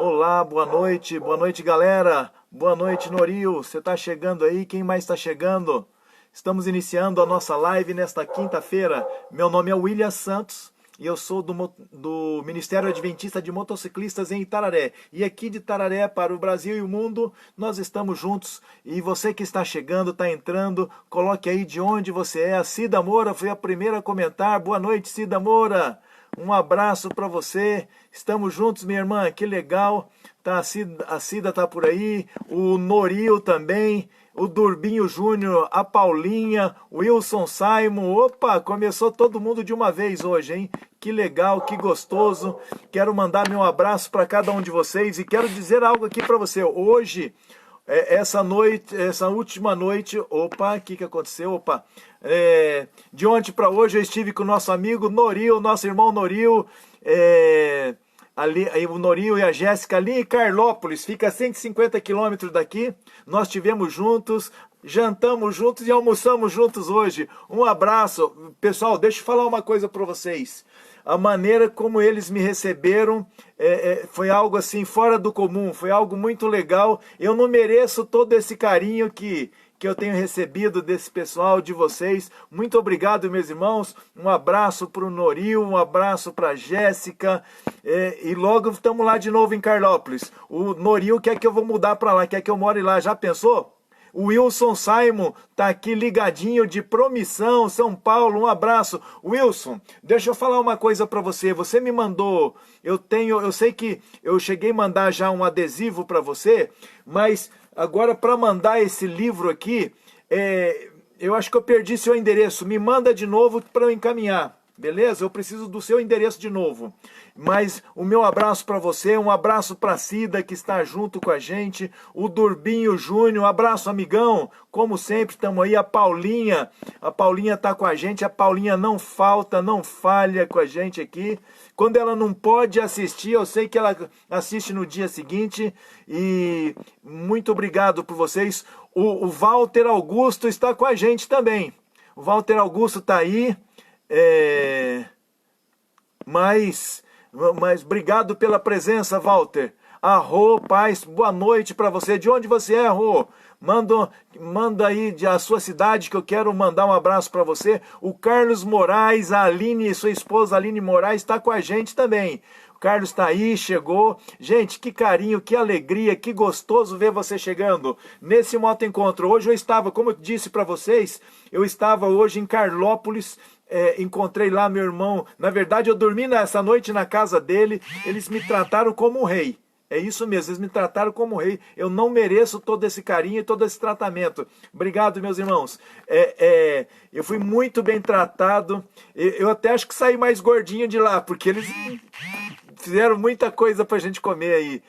Olá, boa noite galera, boa noite Noril, você está chegando aí, quem mais está chegando? Estamos iniciando a nossa live nesta quinta-feira, meu nome é William Santos e eu sou do Ministério Adventista de Motociclistas em Itararé. E aqui de Itararé para o Brasil e o mundo, nós estamos juntos e você que está chegando, está entrando, coloque aí de onde você é. A Cida Moura foi a primeira a comentar, boa noite Cida Moura. Um abraço para você, estamos juntos minha irmã, que legal, tá, a Cida tá por aí, o Noril também, o Durbinho Júnior, a Paulinha, o Wilson Simon, opa, começou todo mundo de uma vez hoje, hein? Que legal, que gostoso, quero mandar meu abraço para cada um de vocês e quero dizer algo aqui para você, hoje... essa última noite, opa, o que aconteceu? Opa, de ontem para hoje eu estive com o nosso amigo Noril, nosso irmão Noril, ali, o Noril e a Jéssica ali em Carlópolis, fica a 150 quilômetros daqui, nós estivemos juntos, jantamos juntos e almoçamos juntos hoje. Um abraço, pessoal, deixa eu falar uma coisa para vocês. A maneira como eles me receberam foi algo assim fora do comum, foi algo muito legal. Eu não mereço todo esse carinho que eu tenho recebido desse pessoal, de vocês. Muito obrigado, meus irmãos. Um abraço para o Noril, um abraço para a Jéssica. E logo estamos lá de novo em Carlópolis. O Noril quer que eu vou mudar para lá, quer que eu more lá. Já pensou? O Wilson Simon tá aqui ligadinho de Promissão, São Paulo, um abraço. Wilson, deixa eu falar uma coisa para você, você me mandou, eu sei que eu cheguei a mandar já um adesivo para você, mas agora para mandar esse livro aqui, eu acho que eu perdi seu endereço, me manda de novo para eu encaminhar. Beleza? Eu preciso do seu endereço de novo. Mas o meu abraço para você, um abraço para a Cida que está junto com a gente, o Durbinho Júnior, um abraço amigão, como sempre estamos aí, a Paulinha está com a gente, a Paulinha não falta, não falha com a gente aqui. Quando ela não pode assistir, eu sei que ela assiste no dia seguinte e muito obrigado por vocês. O Walter Augusto está com a gente também. O Walter Augusto está aí. Mas obrigado pela presença, Walter. Rô, paz, boa noite para você. De onde você é, Rô? Manda aí a sua cidade que eu quero mandar um abraço para você. O Carlos Moraes, a Aline, sua esposa Aline Moraes está com a gente também. O Carlos está aí, chegou. Gente, que carinho, que alegria, que gostoso ver você chegando nesse moto encontro. Hoje eu estava, como eu disse para vocês, eu estava hoje em Carlópolis. Encontrei lá meu irmão, na verdade eu dormi nessa noite na casa dele, eles me trataram como um rei, é isso mesmo, eles me trataram como um rei, eu não mereço todo esse carinho e todo esse tratamento, obrigado meus irmãos, eu fui muito bem tratado, eu até acho que saí mais gordinho de lá, porque eles fizeram muita coisa pra gente comer aí.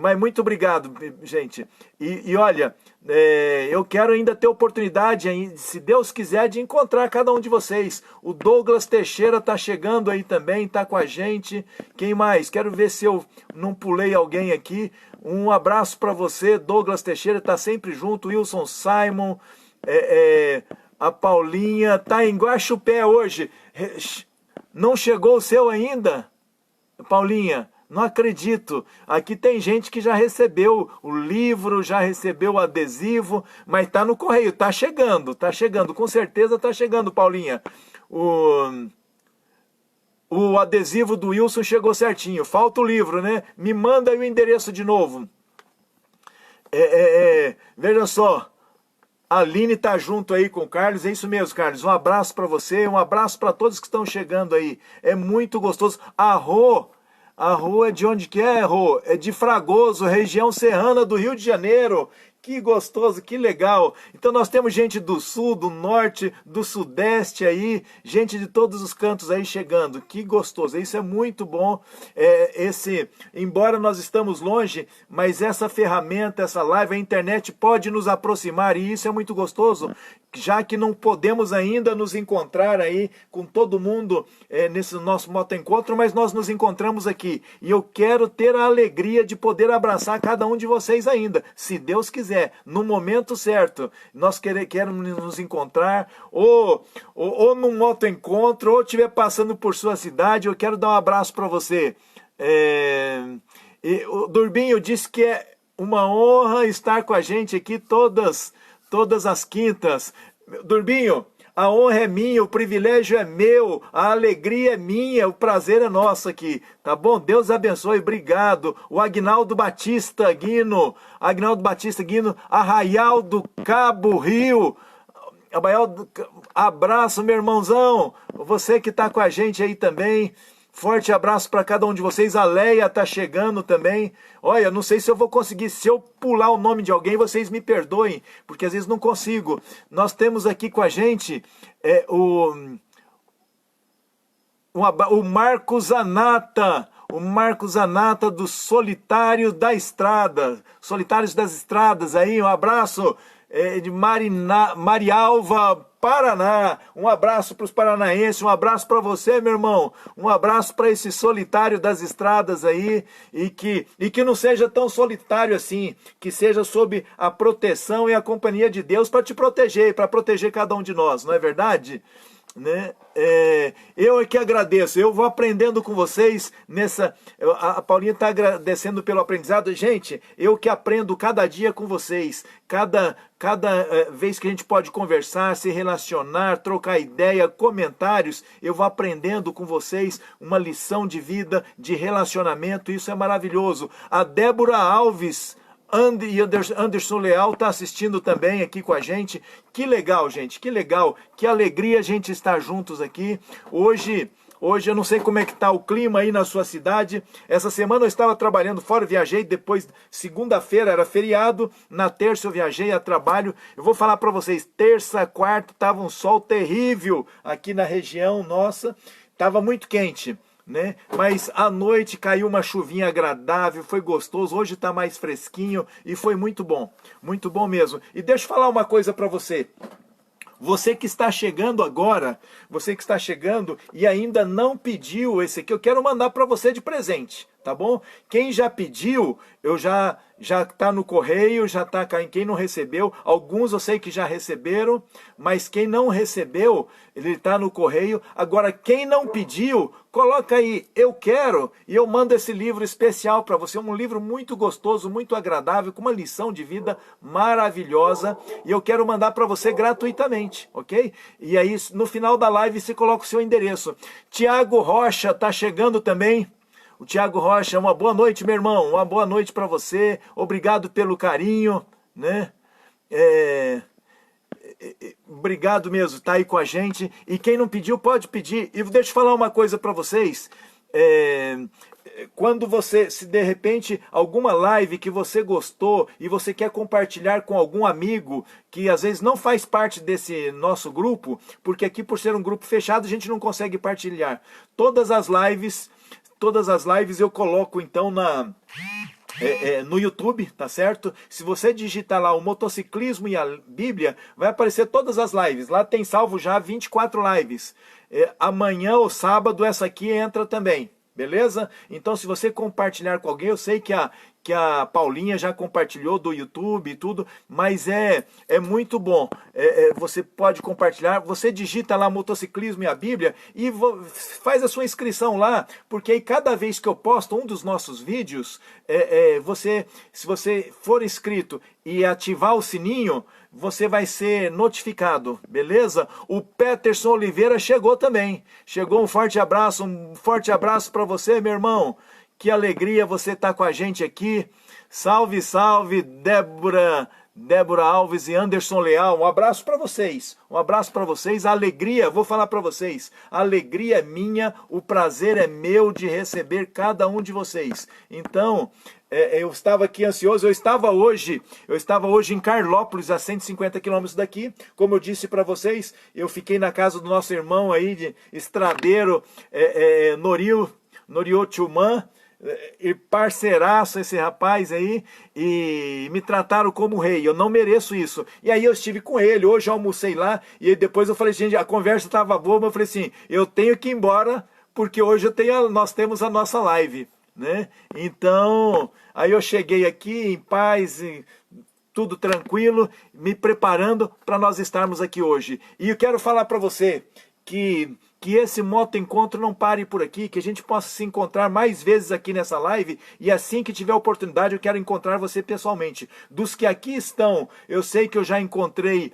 Mas muito obrigado, gente. E olha, eu quero ainda ter oportunidade, se Deus quiser, de encontrar cada um de vocês. O Douglas Teixeira está chegando aí também, está com a gente. Quem mais? Quero ver se eu não pulei alguém aqui. Um abraço para você, Douglas Teixeira, está sempre junto. Wilson Simon, a Paulinha, está em Guaxupé hoje. Não chegou o seu ainda, Paulinha? Não acredito, aqui tem gente que já recebeu o livro, já recebeu o adesivo, mas está no correio, está chegando, com certeza está chegando, Paulinha. O adesivo do Wilson chegou certinho, falta o livro, né? Me manda aí o endereço de novo. Veja só, a Aline está junto aí com o Carlos, é isso mesmo, Carlos, um abraço para você, um abraço para todos que estão chegando aí, é muito gostoso. A rua é de onde que é, Rô? É de Fragoso, região serrana do Rio de Janeiro. Que gostoso, que legal. Então nós temos gente do sul, do norte, do sudeste aí, gente de todos os cantos aí chegando. Que gostoso, isso é muito bom. Embora nós estamos longe, mas essa ferramenta, essa live, a internet pode nos aproximar e isso é muito gostoso, já que não podemos ainda nos encontrar aí com todo mundo nesse nosso motoencontro, mas nós nos encontramos aqui. E eu quero ter a alegria de poder abraçar cada um de vocês ainda, se Deus quiser, no momento certo. Nós queremos nos encontrar, ou num motoencontro, ou estiver passando por sua cidade, eu quero dar um abraço para você. E o Durbinho disse que é uma honra estar com a gente aqui todas as quintas. Durbinho, a honra é minha, o privilégio é meu, a alegria é minha, o prazer é nosso aqui, tá bom? Deus abençoe, obrigado. O Agnaldo Batista Guino, Arraial do Cabo Rio, abraço, meu irmãozão, você que tá com a gente aí também. Forte abraço para cada um de vocês. A Leia tá chegando também. Olha, não sei se eu vou conseguir. Se eu pular o nome de alguém, vocês me perdoem, porque às vezes não consigo. Nós temos aqui com a gente o Marcos Anata. O Marcos Anata do Solitários das Estradas aí. Um abraço de Marialva, Paraná. Um abraço para os paranaenses, um abraço para você, meu irmão, um abraço para esse solitário das estradas aí, e que não seja tão solitário assim, que seja sob a proteção e a companhia de Deus para te proteger, para proteger cada um de nós, não é verdade? Né? Eu é que agradeço, eu vou aprendendo com vocês a Paulinha está agradecendo pelo aprendizado. Gente, eu que aprendo cada dia com vocês, cada vez que a gente pode conversar, se relacionar, trocar ideia, comentários, eu vou aprendendo com vocês uma lição de vida, de relacionamento. Isso é maravilhoso. A Débora Alves e Anderson Leal está assistindo também aqui com a gente. Que legal, gente, que legal, que alegria a gente estar juntos aqui. Hoje eu não sei como é que está o clima aí na sua cidade. Essa semana eu estava trabalhando fora, viajei, depois segunda-feira era feriado, na terça eu viajei a trabalho. Eu vou falar para vocês, terça, quarta, estava um sol terrível aqui na região nossa, estava muito quente, né? Mas à noite caiu uma chuvinha agradável, foi gostoso. Hoje está mais fresquinho e foi muito bom mesmo. E deixa eu falar uma coisa para você. Você que está chegando agora, você que está chegando e ainda não pediu esse aqui, eu quero mandar para você de presente, tá bom? Quem já pediu, já está no correio, já está caindo. Quem não recebeu, alguns eu sei que já receberam, mas quem não recebeu, ele está no correio. Agora, quem não pediu, coloca aí, eu quero, e eu mando esse livro especial para você, um livro muito gostoso, muito agradável, com uma lição de vida maravilhosa, e eu quero mandar para você gratuitamente, ok? E aí, no final da live, você coloca o seu endereço. Tiago Rocha está chegando também. O Tiago Rocha, uma boa noite, meu irmão, uma boa noite para você, obrigado pelo carinho, né? Obrigado mesmo, tá aí com a gente. E quem não pediu, pode pedir. E deixa eu falar uma coisa para vocês. Quando você, se de repente alguma live que você gostou e você quer compartilhar com algum amigo que às vezes não faz parte desse nosso grupo, porque aqui por ser um grupo fechado a gente não consegue partilhar. Todas as lives eu coloco então no YouTube, tá certo? Se você digitar lá o motociclismo e a Bíblia, vai aparecer todas as lives. Lá tem salvo já 24 lives. Amanhã ou sábado essa aqui entra também. Beleza? Então se você compartilhar com alguém, eu sei que a Paulinha já compartilhou do YouTube e tudo, mas é muito bom. Você pode compartilhar, você digita lá motociclismo e a Bíblia e faz a sua inscrição lá, porque aí cada vez que eu posto um dos nossos vídeos, se você for inscrito e ativar o sininho, você vai ser notificado, beleza? O Peterson Oliveira chegou também. Chegou, um forte abraço para você, meu irmão. Que alegria você estar com a gente aqui. Salve, salve, Débora Alves e Anderson Leal. Um abraço para vocês. A alegria, vou falar para vocês. A alegria é minha, o prazer é meu de receber cada um de vocês. Então, eu estava aqui ansioso. Eu estava hoje em Carlópolis, a 150 quilômetros daqui. Como eu disse para vocês, eu fiquei na casa do nosso irmão aí, de estradeiro, Norio Tchuman, e parceiraço esse rapaz aí, e me trataram como rei. Eu não mereço isso. E aí eu estive com ele, hoje eu almocei lá, e aí depois eu falei, gente, a conversa estava boa, mas eu falei assim, eu tenho que ir embora, porque hoje nós temos a nossa live, né? Então, aí eu cheguei aqui em paz, tudo tranquilo, me preparando para nós estarmos aqui hoje. E eu quero falar para você que que esse Moto Encontro não pare por aqui, que a gente possa se encontrar mais vezes aqui nessa live, e assim que tiver oportunidade eu quero encontrar você pessoalmente. Dos que aqui estão, eu sei que eu já encontrei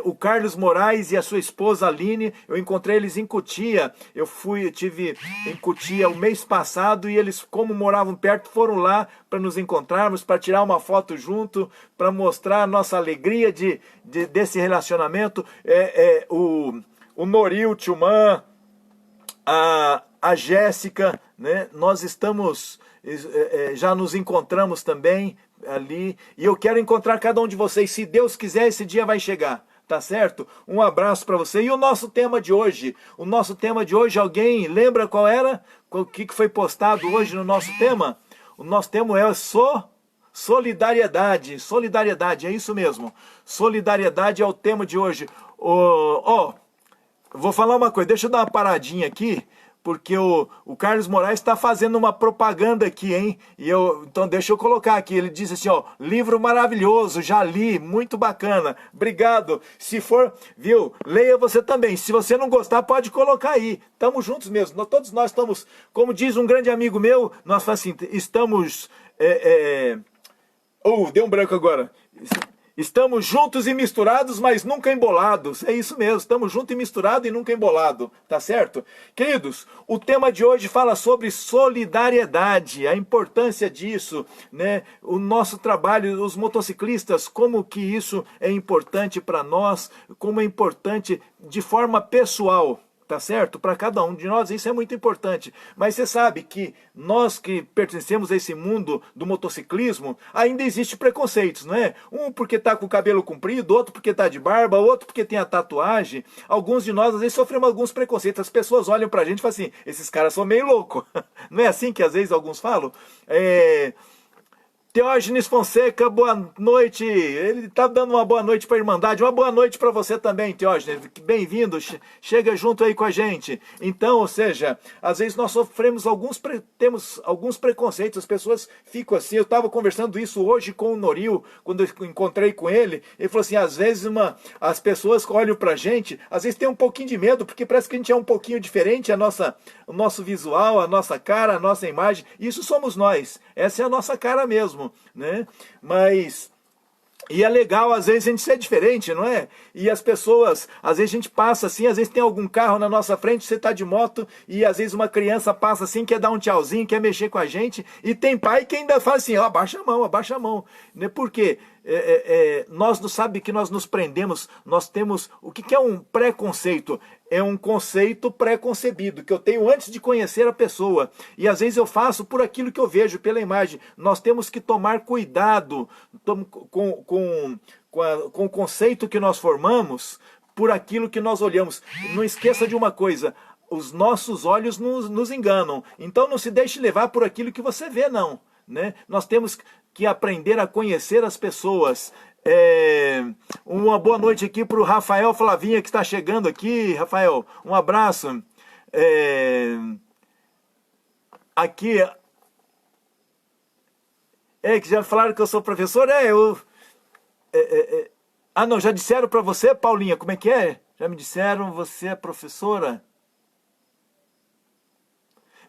o Carlos Moraes e a sua esposa Aline, eu encontrei eles em Cotia, eu tive em Cotia o mês passado, e eles, como moravam perto, foram lá para nos encontrarmos, para tirar uma foto junto, para mostrar a nossa alegria desse relacionamento. O Noril, Tchuman, a Jéssica, né? Nós estamos, já nos encontramos também ali, e eu quero encontrar cada um de vocês, se Deus quiser, esse dia vai chegar, tá certo? Um abraço para você. E o nosso tema de hoje, alguém lembra qual era? O que foi postado hoje no nosso tema? O nosso tema é solidariedade, é isso mesmo, solidariedade é o tema de hoje. Vou falar uma coisa, deixa eu dar uma paradinha aqui, porque o Carlos Moraes está fazendo uma propaganda aqui, hein? Então deixa eu colocar aqui, ele disse assim, livro maravilhoso, já li, muito bacana, obrigado. Se for, viu, leia você também, se você não gostar pode colocar aí, estamos juntos mesmo, todos nós estamos, como diz um grande amigo meu, nós assim, estamos, deu um branco agora. Estamos juntos e misturados, mas nunca embolados. É isso mesmo, estamos juntos e misturados e nunca embolado, tá certo? Queridos, o tema de hoje fala sobre solidariedade, a importância disso, né? O nosso trabalho, os motociclistas, como que isso é importante para nós, como é importante de forma pessoal. Tá certo? Para cada um de nós isso é muito importante. Mas você sabe que nós que pertencemos a esse mundo do motociclismo, ainda existe preconceitos, não é? Um porque tá com o cabelo comprido, outro porque tá de barba, outro porque tem a tatuagem. Alguns de nós às vezes sofremos alguns preconceitos. As pessoas olham pra gente e falam assim, esses caras são meio loucos. Não é assim que às vezes alguns falam? Teógenes Fonseca, boa noite. Ele está dando uma boa noite para a Irmandade. Uma boa noite para você também, Teógenes. Bem-vindo. Chega junto aí com a gente. Então, ou seja, às vezes nós sofremos temos alguns preconceitos. As pessoas ficam assim. Eu estava conversando isso hoje com o Noril, quando eu encontrei com ele. Ele falou assim, às vezes as pessoas olham para a gente, às vezes tem um pouquinho de medo, porque parece que a gente é um pouquinho diferente, o nosso visual, a nossa cara, a nossa imagem. Isso somos nós. Essa é a nossa cara mesmo. Né? E é legal às vezes a gente ser diferente, não é? E as pessoas, às vezes a gente passa assim, às vezes tem algum carro na nossa frente, você está de moto e às vezes uma criança passa assim, quer dar um tchauzinho, quer mexer com a gente, e tem pai que ainda fala assim, abaixa a mão, né? Por quê? Nós não sabe que nós nos prendemos, nós temos, o que é um preconceito? É um conceito pré-concebido, que eu tenho antes de conhecer a pessoa, e às vezes eu faço por aquilo que eu vejo, pela imagem. Nós temos que tomar cuidado com o conceito que nós formamos, por aquilo que nós olhamos. Não esqueça de uma coisa, os nossos olhos nos enganam, então não se deixe levar por aquilo que você vê, não. Né? Nós temos que aprender a conhecer as pessoas. Uma boa noite aqui para o Rafael Flavinha, que está chegando aqui. Rafael, um abraço. Aqui, que já falaram que eu sou professor? Não, já disseram para você, Paulinha, como é que é? Já me disseram, você é professora?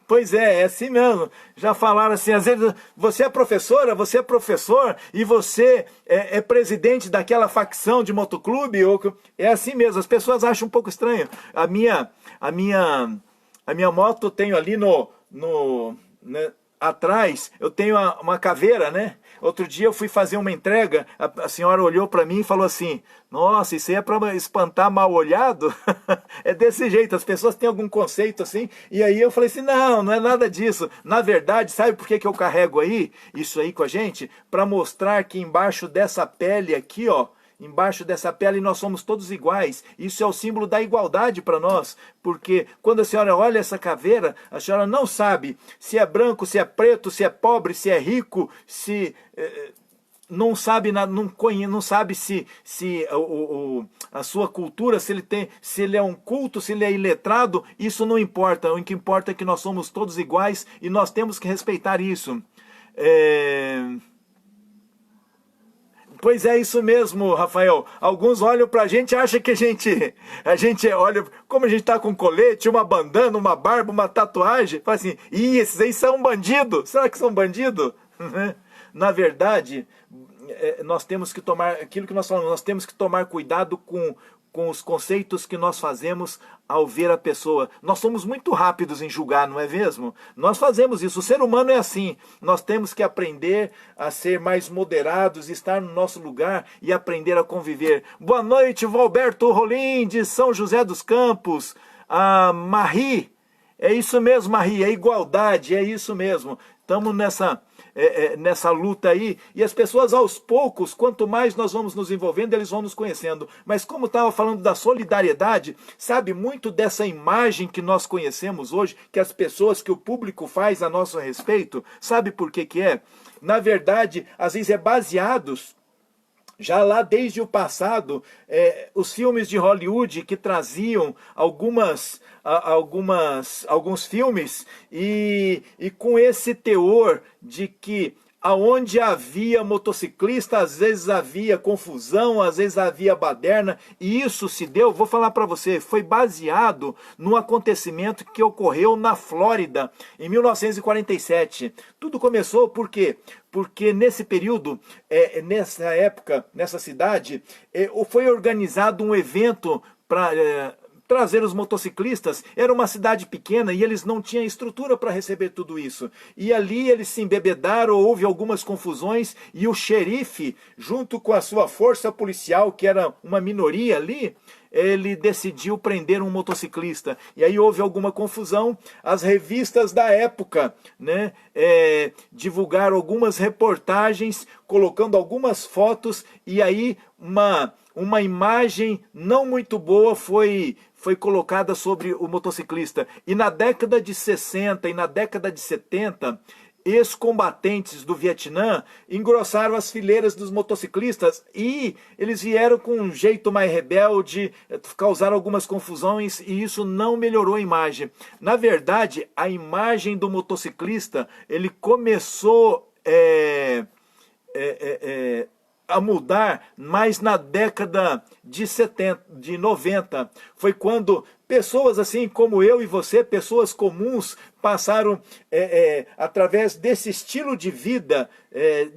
Pois é assim mesmo, já falaram assim, às vezes você é professora, você é professor e você é presidente daquela facção de motoclube, é assim mesmo, as pessoas acham um pouco estranho. A minha moto eu tenho ali né, atrás, eu tenho uma caveira, né? Outro dia eu fui fazer uma entrega, a senhora olhou para mim e falou assim, nossa, isso aí é para espantar mal olhado? É desse jeito, as pessoas têm algum conceito assim, e aí eu falei assim, não é nada disso. Na verdade, sabe por que eu carrego isso aí com a gente? Para mostrar que embaixo dessa pele aqui, embaixo dessa pele nós somos todos iguais. Isso é o símbolo da igualdade para nós, porque quando a senhora olha essa caveira, a senhora não sabe se é branco, se é preto, se é pobre, se é rico, se não sabe se a sua cultura, se ele é um culto, se ele é iletrado, isso não importa. O que importa é que nós somos todos iguais e nós temos que respeitar isso. Pois é, isso mesmo, Rafael. Alguns olham pra gente e acham que a gente olha, como a gente tá com colete, uma bandana, uma barba, uma tatuagem, fala assim, esses aí são bandido. Será que são bandido? Na verdade, nós temos que tomar, aquilo que nós falamos, nós temos que tomar cuidado com os conceitos que nós fazemos ao ver a pessoa. Nós somos muito rápidos em julgar, não é mesmo? Nós fazemos isso, o ser humano é assim. Nós temos que aprender a ser mais moderados, estar no nosso lugar e aprender a conviver. Boa noite, Valberto Rolim, de São José dos Campos. A Marie, é isso mesmo, Marie, é igualdade, é isso mesmo. Estamos nessa luta aí, e as pessoas aos poucos, quanto mais nós vamos nos envolvendo, eles vão nos conhecendo. Mas como estava falando da solidariedade, sabe, muito dessa imagem que nós conhecemos hoje, que as pessoas, que o público faz a nosso respeito, sabe por que que é? Na verdade, às vezes é baseados já lá desde o passado, os filmes de Hollywood que traziam alguns filmes e com esse teor de que aonde havia motociclista, às vezes havia confusão, às vezes havia baderna, e isso se deu, vou falar para você, foi baseado num acontecimento que ocorreu na Flórida, em 1947. Tudo começou por quê? Porque nesse período, nessa época, nessa cidade, foi organizado um evento para trazer os motociclistas. Era uma cidade pequena e eles não tinham estrutura para receber tudo isso. E ali eles se embebedaram, houve algumas confusões e o xerife, junto com a sua força policial, que era uma minoria ali, ele decidiu prender um motociclista. E aí houve alguma confusão. As revistas da época, né, divulgaram algumas reportagens, colocando algumas fotos, e aí uma imagem não muito boa foi colocada sobre o motociclista. E na década de 60 e na década de 70, ex-combatentes do Vietnã engrossaram as fileiras dos motociclistas e eles vieram com um jeito mais rebelde, causaram algumas confusões e isso não melhorou a imagem. Na verdade, a imagem do motociclista, ele começou a mudar mais na década de 90. Foi quando pessoas assim como eu e você, pessoas comuns, passaram, através desse estilo de vida,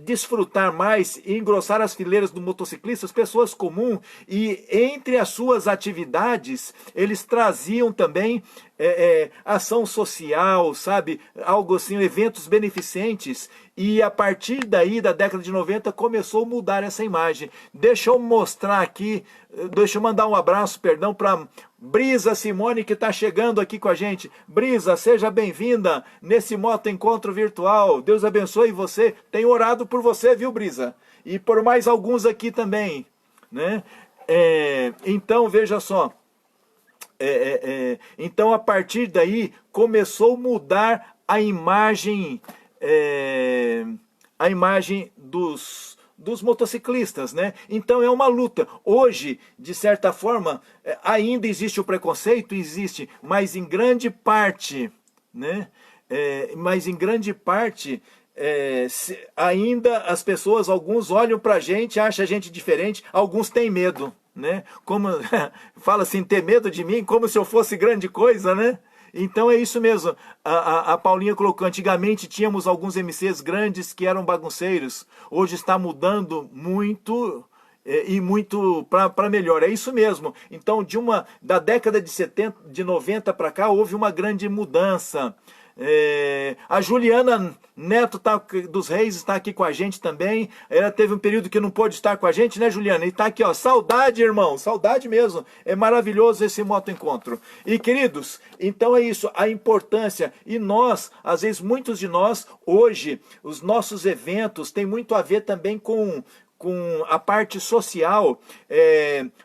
desfrutar mais e engrossar as fileiras dos motociclistas, pessoas comuns, e entre as suas atividades, eles traziam também ação social, sabe? Algo assim, eventos beneficentes, e a partir daí, da década de 90, começou a mudar essa imagem. Deixa eu mostrar aqui, deixa eu mandar um abraço, perdão, para Brisa Simone, que está chegando aqui com a gente. Brisa, seja bem-vinda nesse Moto Encontro Virtual. Deus abençoe você. Tenho orado por você, viu, Brisa? E por mais alguns aqui também, né? Então, veja só. Então, a partir daí, começou a mudar a imagem dos motociclistas, né? Então é uma luta. Hoje, de certa forma, ainda existe o preconceito, existe, mas em grande parte, né? Mas em grande parte, ainda as pessoas, alguns olham pra gente, acham a gente diferente, alguns têm medo, né? Como fala assim, ter medo de mim, como se eu fosse grande coisa, né? Então é isso mesmo, a Paulinha colocou, antigamente tínhamos alguns MCs grandes que eram bagunceiros, hoje está mudando muito, e muito para melhor, é isso mesmo. Então da década de 90 para cá houve uma grande mudança. A Juliana Neto dos Reis está aqui com a gente também. Ela teve um período que não pôde estar com a gente, né, Juliana? E está aqui, ó, saudade, irmão, saudade mesmo. É maravilhoso esse Moto Encontro. E queridos, então é isso, a importância. E nós, às vezes muitos de nós, hoje, os nossos eventos têm muito a ver também com a parte social,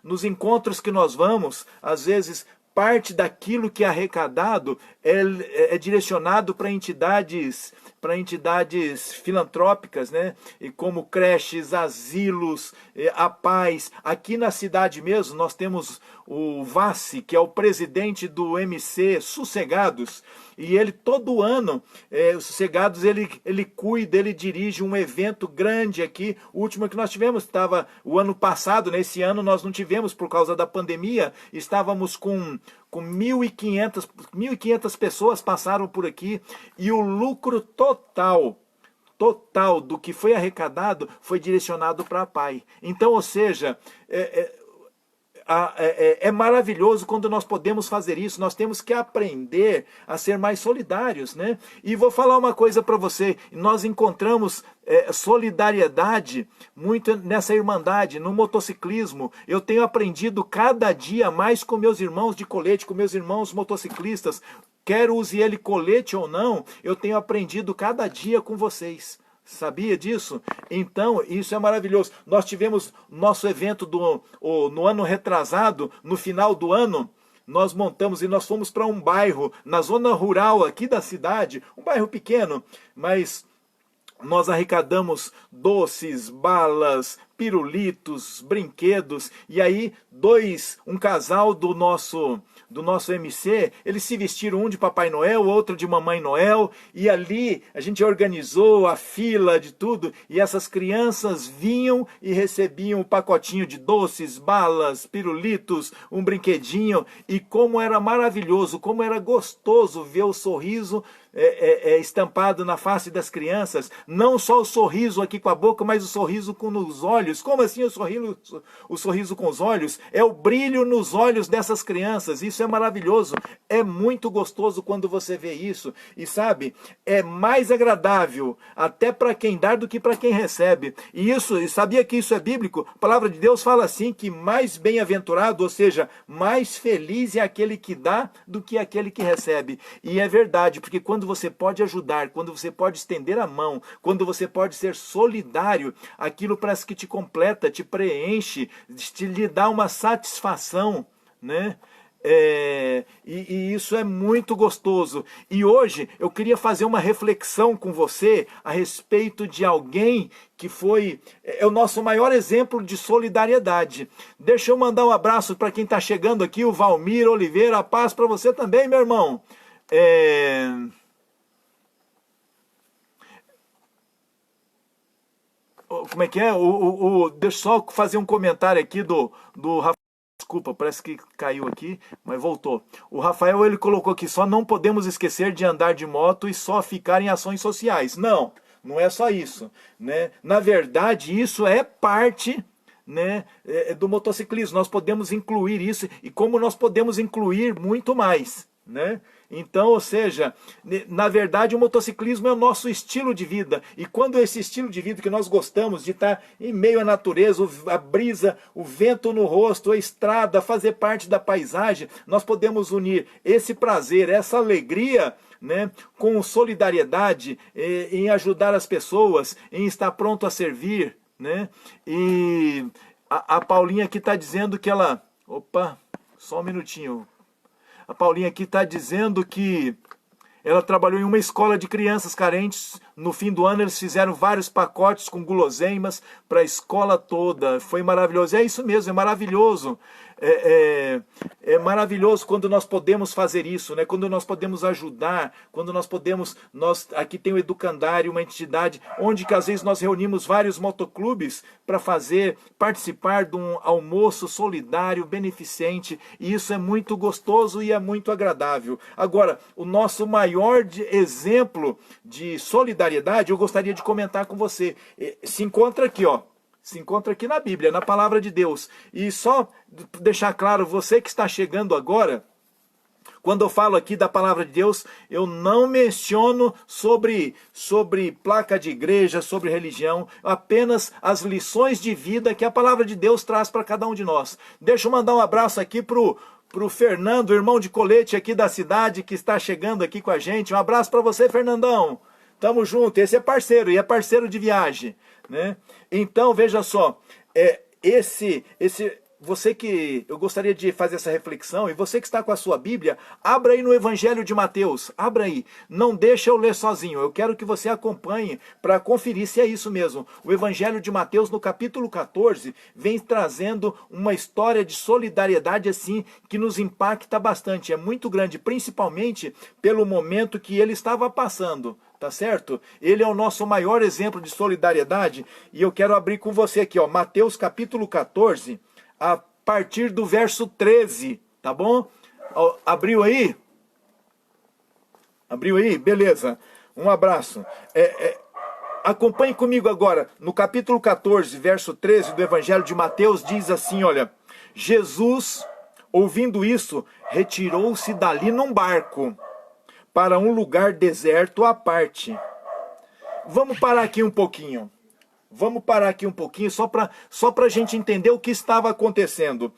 nos encontros que nós vamos, às vezes parte daquilo que é arrecadado é direcionado para entidades para entidades filantrópicas, né? E como creches, asilos, a paz. Aqui na cidade mesmo nós temos o Vassi, que é o presidente do MC Sossegados, e ele todo ano, o Sossegados, ele cuida, ele dirige um evento grande aqui. O último que nós tivemos estava o ano passado, nesse ano nós não tivemos por causa da pandemia, estávamos com 1.500 pessoas passaram por aqui, e o lucro total do que foi arrecadado foi direcionado para a PAI. Então, ou seja, é maravilhoso quando nós podemos fazer isso. Nós temos que aprender a ser mais solidários, né? E vou falar uma coisa para você, nós encontramos solidariedade muito nessa irmandade, no motociclismo. Eu tenho aprendido cada dia mais com meus irmãos de colete, com meus irmãos motociclistas, quer use ele colete ou não, eu tenho aprendido cada dia com vocês. Sabia disso? Então, isso é maravilhoso. Nós tivemos nosso evento no ano retrasado, no final do ano, nós montamos e nós fomos para um bairro, na zona rural aqui da cidade, um bairro pequeno, mas nós arrecadamos doces, balas, pirulitos, brinquedos, e aí um casal do nosso MC, eles se vestiram, um de Papai Noel, outro de Mamãe Noel, e ali a gente organizou a fila de tudo, e essas crianças vinham e recebiam um pacotinho de doces, balas, pirulitos, um brinquedinho, e como era maravilhoso, como era gostoso ver o sorriso estampado na face das crianças, não só o sorriso aqui com a boca, mas o sorriso nos olhos. Como assim o sorriso com os olhos? É o brilho nos olhos dessas crianças. Isso é maravilhoso, é muito gostoso quando você vê isso, e sabe, é mais agradável até para quem dá do que para quem recebe. E sabia que isso é bíblico? A palavra de Deus fala assim, que mais bem-aventurado, ou seja, mais feliz é aquele que dá do que aquele que recebe. E é verdade, porque quando você pode ajudar, quando você pode estender a mão, quando você pode ser solidário, aquilo parece que te completa, te preenche, lhe dá uma satisfação, né? E isso é muito gostoso. E hoje eu queria fazer uma reflexão com você a respeito de alguém que foi o nosso maior exemplo de solidariedade. Deixa eu mandar um abraço para quem está chegando aqui, o Valmir Oliveira. A paz para você também, meu irmão. Como é que é? Deixa eu só fazer um comentário aqui do Rafael. Desculpa, parece que caiu aqui, mas voltou. O Rafael, ele colocou aqui, só não podemos esquecer de andar de moto e só ficar em ações sociais. Não, não é só isso, né? Na verdade, isso é parte, né, do motociclismo. Nós podemos incluir isso, e como nós podemos incluir muito mais, né? Então, ou seja, na verdade o motociclismo é o nosso estilo de vida. E quando esse estilo de vida que nós gostamos de estar em meio à natureza, a brisa, o vento no rosto, a estrada, fazer parte da paisagem, nós podemos unir esse prazer, essa alegria, né, com solidariedade, em ajudar as pessoas, em estar pronto a servir, né? E a Paulinha aqui está dizendo que ela... Opa, só um minutinho. A Paulinha aqui está dizendo que ela trabalhou em uma escola de crianças carentes. No fim do ano eles fizeram vários pacotes com guloseimas para a escola toda. Foi maravilhoso. É isso mesmo, é maravilhoso. É maravilhoso quando nós podemos fazer isso, né? Quando nós podemos ajudar, quando nós podemos... aqui tem o Educandário, uma entidade onde que às vezes nós reunimos vários motoclubes para participar de um almoço solidário, beneficente, e isso é muito gostoso e é muito agradável. Agora, o nosso maior exemplo de solidariedade, eu gostaria de comentar com você, se encontra aqui, ó. Se encontra aqui na Bíblia, na Palavra de Deus. E só deixar claro, você que está chegando agora, quando eu falo aqui da Palavra de Deus, eu não menciono sobre placa de igreja, sobre religião, apenas as lições de vida que a Palavra de Deus traz para cada um de nós. Deixa eu mandar um abraço aqui pro Fernando, irmão de colete aqui da cidade, que está chegando aqui com a gente. Um abraço para você, Fernandão. Tamo junto. Esse é parceiro, e é parceiro de viagem, né? Então, veja só, eu gostaria de fazer essa reflexão, e você que está com a sua Bíblia, abra aí no Evangelho de Mateus, abra aí, não deixa eu ler sozinho, eu quero que você acompanhe para conferir se é isso mesmo. O Evangelho de Mateus, no capítulo 14, vem trazendo uma história de solidariedade assim, que nos impacta bastante, é muito grande, principalmente pelo momento que ele estava passando. Tá certo? Ele é o nosso maior exemplo de solidariedade, e eu quero abrir com você aqui, ó, Mateus capítulo 14, a partir do verso 13, tá bom? Abriu aí? Abriu aí? Beleza. Um abraço. Acompanhe comigo agora, no capítulo 14, verso 13 do Evangelho de Mateus, diz assim, olha, Jesus, ouvindo isso, retirou-se dali num barco, para um lugar deserto à parte. Vamos parar aqui um pouquinho. Vamos parar aqui um pouquinho, só para a gente entender o que estava acontecendo.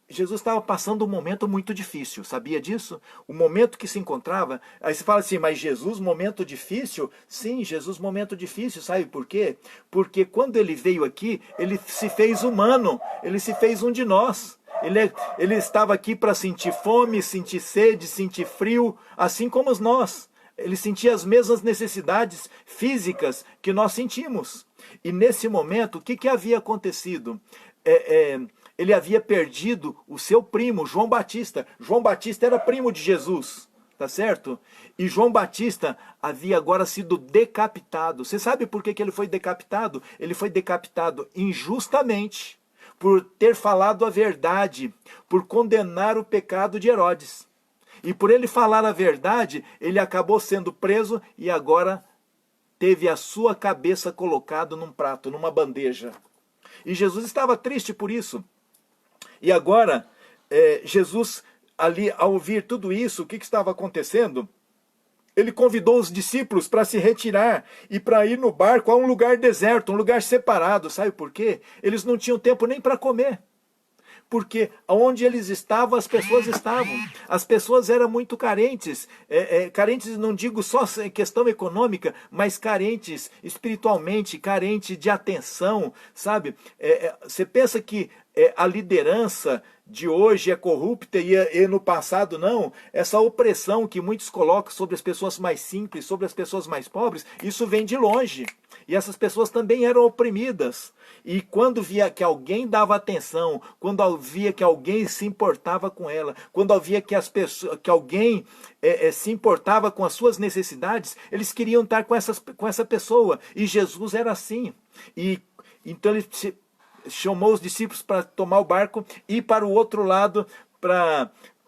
Jesus estava passando um momento muito difícil, sabia disso? O momento que se encontrava, aí você fala assim, mas Jesus, momento difícil? Sim, Jesus, momento difícil, sabe por quê? Porque quando ele veio aqui, ele se fez humano, ele se fez um de nós. Ele estava aqui para sentir fome, sentir sede, sentir frio, assim como nós. Ele sentia as mesmas necessidades físicas que nós sentimos. E nesse momento, o que havia acontecido? Ele havia perdido o seu primo, João Batista. João Batista era primo de Jesus, tá certo? E João Batista havia agora sido decapitado. Você sabe por que ele foi decapitado? Ele foi decapitado injustamente, por ter falado a verdade, por condenar o pecado de Herodes. E por ele falar a verdade, ele acabou sendo preso e agora teve a sua cabeça colocada num prato, numa bandeja. E Jesus estava triste por isso. E agora, Jesus, ali, ao ouvir tudo isso, o que estava acontecendo? Ele convidou os discípulos para se retirar e para ir no barco a um lugar deserto, um lugar separado. Sabe por quê? Eles não tinham tempo nem para comer. Porque onde eles estavam, as pessoas estavam. As pessoas eram muito carentes. Carentes, não digo só em questão econômica, mas carentes espiritualmente, carentes de atenção, sabe? Você pensa que a liderança de hoje é corrupta e no passado não? Essa opressão que muitos colocam sobre as pessoas mais simples, sobre as pessoas mais pobres, isso vem de longe. E essas pessoas também eram oprimidas. E quando via que alguém dava atenção, quando via que alguém se importava com ela, quando via que alguém se importava com as suas necessidades, eles queriam estar com essa pessoa. E Jesus era assim. E então ele chamou os discípulos para tomar o barco e ir para o outro lado,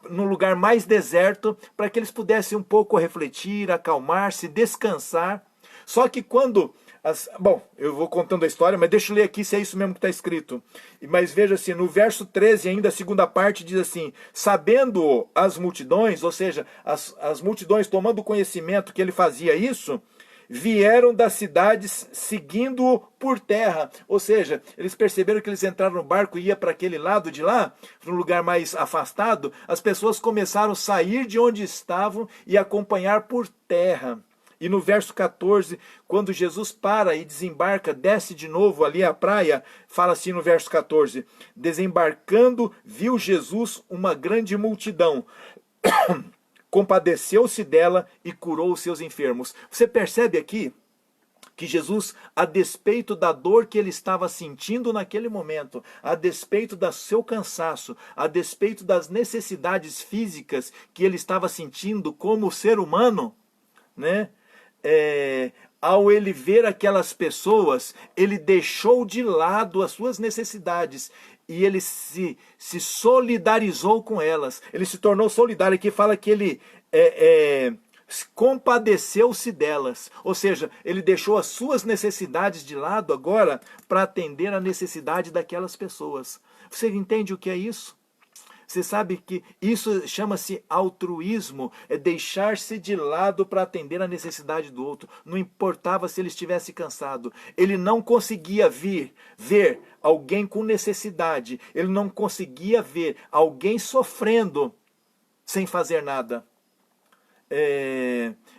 no lugar mais deserto, para que eles pudessem um pouco refletir, acalmar-se, descansar. Só que quando... Bom, eu vou contando a história, mas deixa eu ler aqui se é isso mesmo que está escrito. Mas veja assim, no verso 13, ainda a segunda parte, diz assim, sabendo as multidões, ou seja, as multidões tomando conhecimento que ele fazia isso, vieram das cidades seguindo-o por terra. Ou seja, eles perceberam que eles entraram no barco e ia para aquele lado de lá, no lugar mais afastado. As pessoas começaram a sair de onde estavam e acompanhar por terra. E no verso 14, quando Jesus para e desembarca, desce de novo ali à praia, fala assim no verso 14, desembarcando, viu Jesus uma grande multidão, compadeceu-se dela e curou os seus enfermos. Você percebe aqui que Jesus, a despeito da dor que ele estava sentindo naquele momento, a despeito do seu cansaço, a despeito das necessidades físicas que ele estava sentindo como ser humano, né? Ao ele ver aquelas pessoas, ele deixou de lado as suas necessidades e ele se solidarizou com elas. Ele se tornou solidário. Aqui fala que ele compadeceu-se delas. Ou seja, ele deixou as suas necessidades de lado agora para atender a necessidade daquelas pessoas. Você entende o que é isso? Você sabe que isso chama-se altruísmo, é deixar-se de lado para atender a necessidade do outro. Não importava se ele estivesse cansado. Ele não conseguia ver alguém com necessidade. Ele não conseguia ver alguém sofrendo sem fazer nada.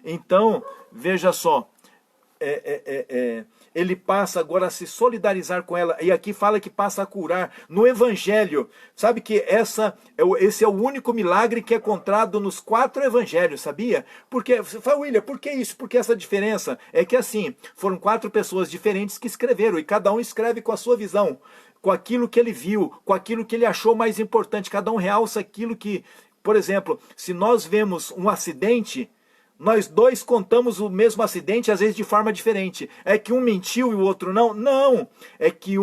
Então, veja só, ele passa agora a se solidarizar com ela. E aqui fala que passa a curar no Evangelho. Sabe que esse é o único milagre que é contado nos 4 Evangelhos, sabia? Porque, você fala, William, por que isso? Por que essa diferença? É que assim, foram 4 pessoas diferentes que escreveram, e cada um escreve com a sua visão, com aquilo que ele viu, com aquilo que ele achou mais importante. Cada um realça aquilo que, por exemplo, se nós vemos um acidente, nós dois contamos o mesmo acidente, às vezes de forma diferente. É que um mentiu e o outro não? Não! É que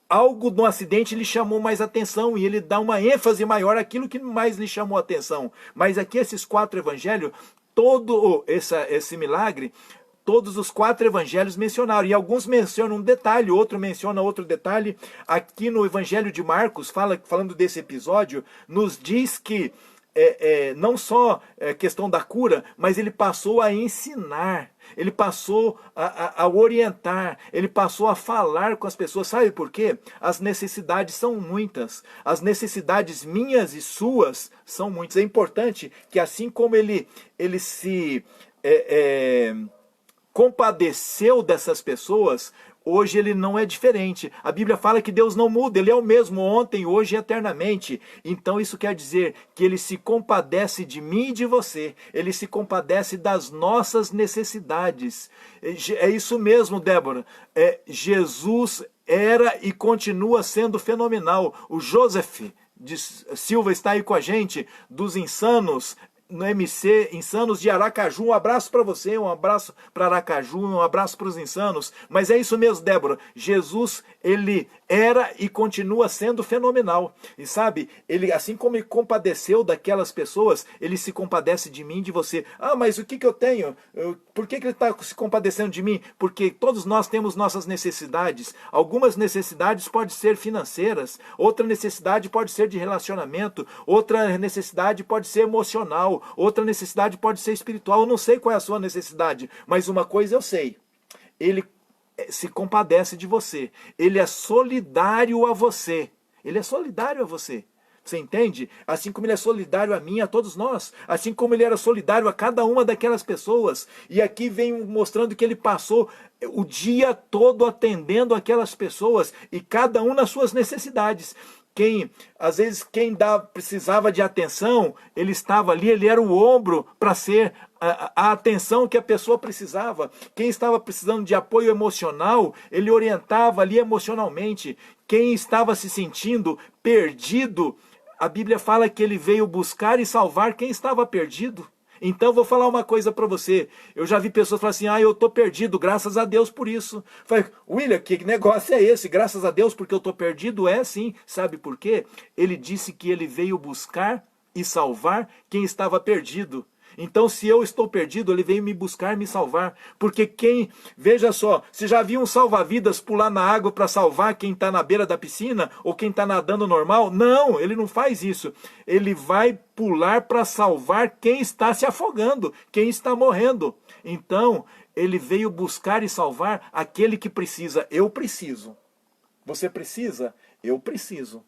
algo do acidente lhe chamou mais atenção e ele dá uma ênfase maior àquilo que mais lhe chamou atenção. Mas aqui esses 4 evangelhos, todo esse milagre, todos os 4 evangelhos mencionaram. E alguns mencionam um detalhe, outro menciona outro detalhe. Aqui no Evangelho de Marcos, falando desse episódio, nos diz que não só questão da cura, mas ele passou a ensinar, ele passou a orientar, ele passou a falar com as pessoas. Sabe por quê? As necessidades são muitas, as necessidades minhas e suas são muitas. É importante que assim como ele se compadeceu dessas pessoas, hoje ele não é diferente. A Bíblia fala que Deus não muda, ele é o mesmo ontem, hoje e eternamente. Então isso quer dizer que ele se compadece de mim e de você. Ele se compadece das nossas necessidades. É isso mesmo, Débora. Jesus era e continua sendo fenomenal. O Joseph de Silva está aí com a gente, dos Insanos, no MC Insanos de Aracaju. Um abraço para você, um abraço para Aracaju, um abraço para os Insanos. Mas é isso mesmo, Débora. Jesus, ele era e continua sendo fenomenal. E sabe, ele, assim como ele compadeceu daquelas pessoas, ele se compadece de mim e de você. Ah, mas o que eu tenho? Por que ele está se compadecendo de mim? Porque todos nós temos nossas necessidades. Algumas necessidades podem ser financeiras, outra necessidade pode ser de relacionamento, outra necessidade pode ser emocional, outra necessidade pode ser espiritual. Eu não sei qual é a sua necessidade, mas uma coisa eu sei: ele se compadece de você, ele é solidário a você, ele é solidário a você. Você entende? Assim como ele é solidário a mim, a todos nós, assim como ele era solidário a cada uma daquelas pessoas. E aqui vem mostrando que ele passou o dia todo atendendo aquelas pessoas, e cada um nas suas necessidades. Às vezes quem precisava de atenção, ele estava ali, ele era o ombro para ser a atenção que a pessoa precisava. Quem estava precisando de apoio emocional, ele orientava ali emocionalmente. Quem estava se sentindo perdido, a Bíblia fala que ele veio buscar e salvar quem estava perdido. Então vou falar uma coisa para você. Eu já vi pessoas falar assim: eu estou perdido, graças a Deus por isso. Falei, William, que negócio é esse? Graças a Deus porque eu estou perdido? É sim. Sabe por quê? Ele disse que ele veio buscar e salvar quem estava perdido. Então, se eu estou perdido, ele veio me buscar, me salvar. Porque veja só, você já viu um salva-vidas pular na água para salvar quem está na beira da piscina? Ou quem está nadando normal? Não, ele não faz isso. Ele vai pular para salvar quem está se afogando, quem está morrendo. Então, ele veio buscar e salvar aquele que precisa. Eu preciso. Você precisa? Eu preciso.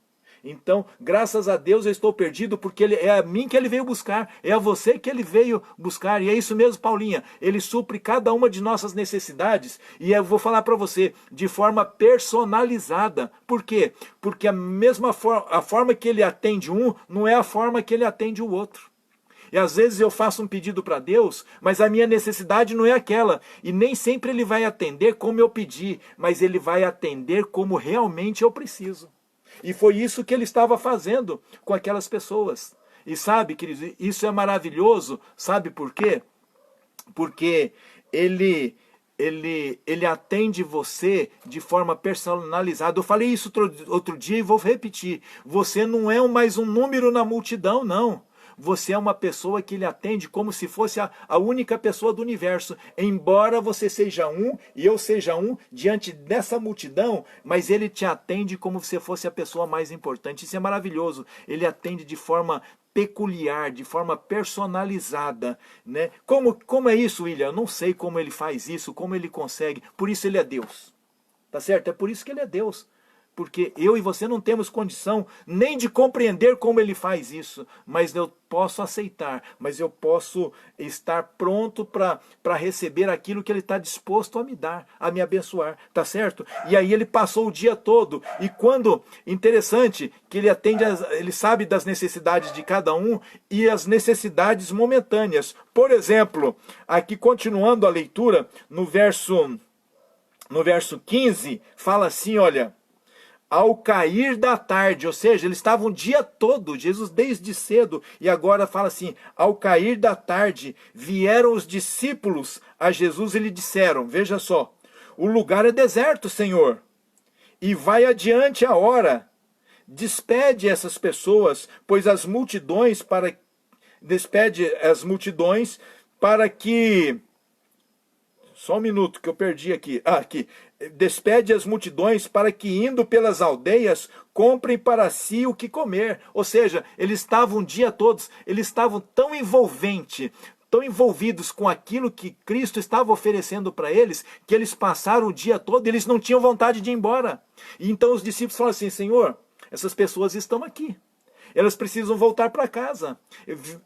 Então, graças a Deus eu estou perdido, porque é a mim que ele veio buscar, é a você que ele veio buscar. E é isso mesmo, Paulinha, ele supre cada uma de nossas necessidades, e eu vou falar para você, de forma personalizada. Por quê? Porque a forma que ele atende um, não é a forma que ele atende o outro. E às vezes eu faço um pedido para Deus, mas a minha necessidade não é aquela. E nem sempre ele vai atender como eu pedi, mas ele vai atender como realmente eu preciso. E foi isso que ele estava fazendo com aquelas pessoas. E sabe, queridos, isso é maravilhoso. Sabe por quê? Porque ele atende você de forma personalizada. Eu falei isso outro dia e vou repetir. Você não é mais um número na multidão, não. Você é uma pessoa que ele atende como se fosse a única pessoa do universo. Embora você seja um e eu seja um diante dessa multidão, mas ele te atende como se fosse a pessoa mais importante. Isso é maravilhoso. Ele atende de forma peculiar, de forma personalizada, né? Como é isso, William? Eu não sei como ele faz isso, como ele consegue. Por isso ele é Deus. Tá certo? É por isso que ele é Deus. porque eu e você não temos condição nem de compreender como ele faz isso, mas eu posso aceitar, mas eu posso estar pronto para receber aquilo que ele está disposto a me dar, a me abençoar, tá certo? E aí ele passou o dia todo, e quando, interessante, que ele atende, ele sabe das necessidades de cada um e as necessidades momentâneas. Por exemplo, aqui continuando a leitura, no verso 15, fala assim, olha, ao cair da tarde, ou seja, eles estavam o dia todo, Jesus desde cedo, e agora fala assim, ao cair da tarde, vieram os discípulos a Jesus e lhe disseram, veja só, o lugar é deserto, Senhor, e vai adiante a hora, despede essas pessoas, pois as multidões para que... Só um minuto que eu perdi aqui. Aqui. Despede as multidões para que, indo pelas aldeias, comprem para si o que comer. Ou seja, eles estavam o dia todos, eles estavam tão envolvidos com aquilo que Cristo estava oferecendo para eles, que eles passaram o dia todo e eles não tinham vontade de ir embora. E então os discípulos falam assim, Senhor, essas pessoas estão aqui. Elas precisam voltar para casa.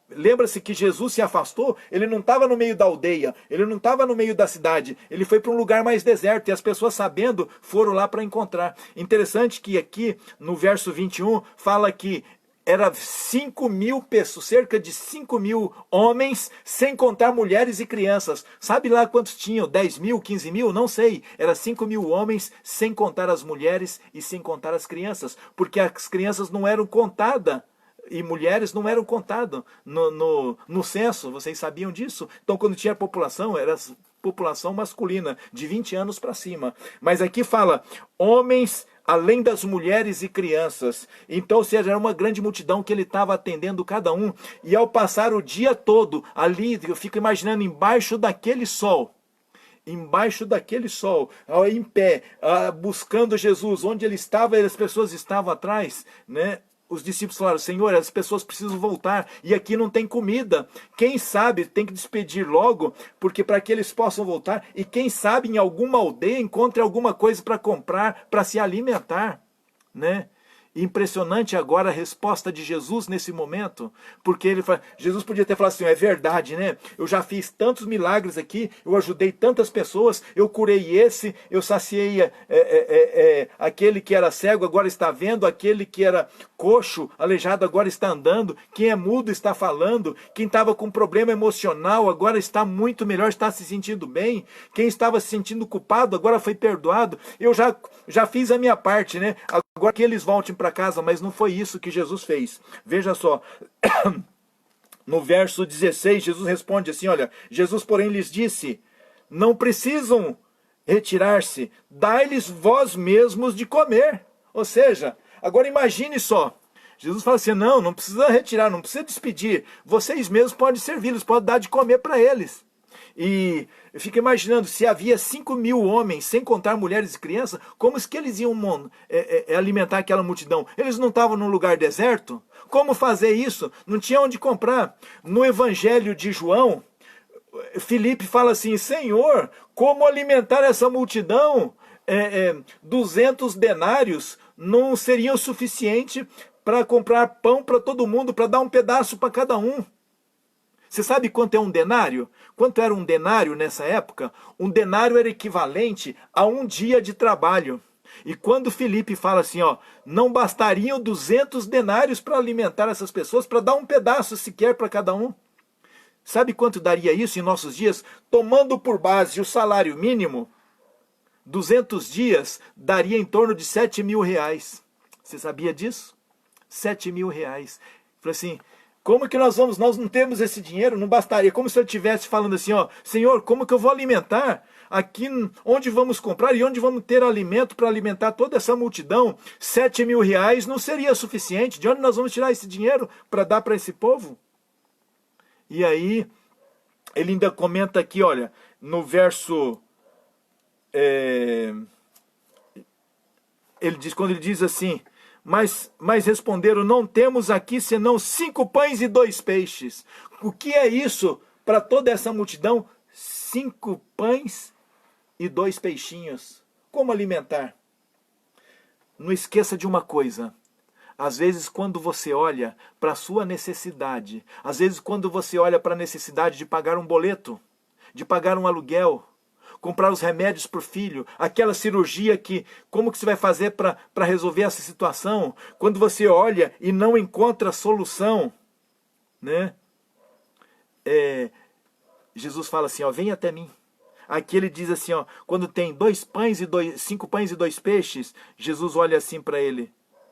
Lembra-se que Jesus se afastou, ele não estava no meio da aldeia, ele não estava no meio da cidade, ele foi para um lugar mais deserto, e as pessoas sabendo, foram lá para encontrar. Interessante que aqui, no verso 21, fala que era 5.000 pessoas, cerca de 5.000 homens, sem contar mulheres e crianças. Sabe lá quantos tinham? 10.000, 15.000? Não sei. Era 5.000 homens, sem contar as mulheres e sem contar as crianças. Porque as crianças não eram contadas e mulheres não eram contadas no censo. Vocês sabiam disso? Então, quando tinha população, era população masculina, de 20 anos para cima. Mas aqui fala, homens, além das mulheres e crianças. Então, ou seja, era uma grande multidão que ele estava atendendo cada um. E ao passar o dia todo ali, eu fico imaginando, embaixo daquele sol, em pé, buscando Jesus, onde ele estava, e as pessoas estavam atrás, né? Os discípulos falaram, Senhor, as pessoas precisam voltar, e aqui não tem comida. Quem sabe tem que despedir logo, porque para que eles possam voltar, e quem sabe em alguma aldeia encontre alguma coisa para comprar, para se alimentar, né? Impressionante agora a resposta de Jesus nesse momento, porque Jesus podia ter falado assim, é verdade, né? Eu já fiz tantos milagres aqui, eu ajudei tantas pessoas, eu curei esse, eu saciei aquele que era cego, agora está vendo, aquele que era coxo, aleijado, agora está andando, quem é mudo está falando, quem estava com problema emocional, agora está muito melhor, está se sentindo bem, quem estava se sentindo culpado, agora foi perdoado, eu já fiz a minha parte, né? Agora que eles voltem para casa, mas não foi isso que Jesus fez. Veja só, no verso 16, Jesus responde assim, olha, Jesus, porém, lhes disse, não precisam retirar-se, dai-lhes vós mesmos de comer. Ou seja, agora imagine só, Jesus fala assim, não precisa retirar, não precisa despedir, vocês mesmos podem servi-los, podem dar de comer para eles. E eu fico imaginando, se havia 5.000 homens, sem contar mulheres e crianças, como é que eles iam alimentar aquela multidão? Eles não estavam num lugar deserto? Como fazer isso? Não tinha onde comprar. No Evangelho de João, Filipe fala assim, Senhor, como alimentar essa multidão? 200 denários não seriam suficiente para comprar pão para todo mundo, para dar um pedaço para cada um. Você sabe quanto é um denário? Quanto era um denário nessa época? Um denário era equivalente a um dia de trabalho. E quando Filipe fala assim, ó, não bastariam 200 denários para alimentar essas pessoas, para dar um pedaço sequer para cada um? Sabe quanto daria isso em nossos dias? Tomando por base o salário mínimo, 200 dias daria em torno de 7.000 reais. Você sabia disso? 7.000 reais. Falei assim, como que nós não temos esse dinheiro, não bastaria, como se eu estivesse falando assim, ó, Senhor, como que eu vou alimentar aqui, onde vamos comprar e onde vamos ter alimento para alimentar toda essa multidão? 7.000 reais não seria suficiente, de onde nós vamos tirar esse dinheiro para dar para esse povo? E aí, ele ainda comenta aqui, olha, no verso, quando ele diz assim, mas responderam, não temos aqui senão 5 pães e 2 peixes. O que é isso para toda essa multidão? 5 pães e 2 peixinhos. Como alimentar? não esqueça de uma coisa. Às vezes, quando você olha para a sua necessidade, às vezes, quando você olha para a necessidade de pagar um boleto, de pagar um aluguel, comprar os remédios para o filho, aquela cirurgia que, como que você vai fazer para resolver essa situação? Quando você olha e não encontra solução, né? Jesus fala assim, ó, vem até mim. Aqui ele diz assim, ó, quando tem 5 pães e 2 peixes, Jesus olha assim para ele,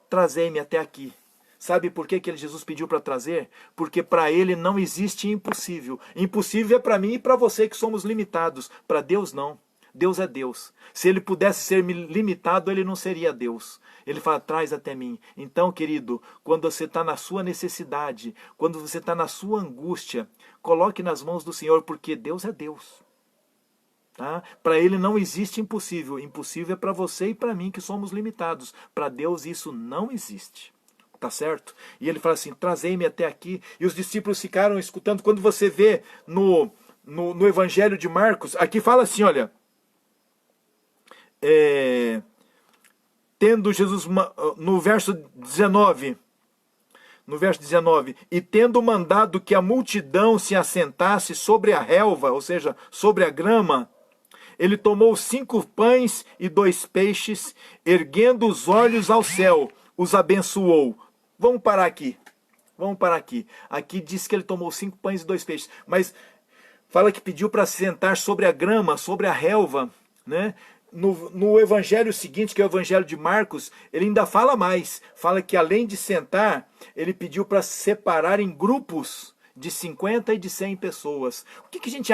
trazei-me até aqui. Sabe por que Jesus pediu para trazer? Porque para ele não existe impossível. Impossível é para mim e para você que somos limitados. Para Deus não. Deus é Deus. Se ele pudesse ser limitado, ele não seria Deus. Ele fala, traz até mim. Então, querido, quando você está na sua necessidade, quando você está na sua angústia, coloque nas mãos do Senhor, porque Deus é Deus. Tá? Para ele não existe impossível. Impossível é para você e para mim que somos limitados. Para Deus isso não existe. Tá certo? E ele fala assim, trazei-me até aqui. E os discípulos ficaram escutando. Quando você vê no Evangelho de Marcos, aqui fala assim, olha, tendo Jesus, no verso 19, e tendo mandado que a multidão se assentasse sobre a relva, ou seja, sobre a grama, ele tomou 5 pães e 2 peixes, erguendo os olhos ao céu, os abençoou. Vamos parar aqui. Aqui diz que ele tomou 5 pães e 2 peixes, mas fala que pediu para se sentar sobre a grama, sobre a relva, né? No evangelho seguinte, que é o evangelho de Marcos, ele ainda fala mais. Fala que além de sentar, ele pediu para se separar em grupos de 50 e de 100 pessoas. O que a gente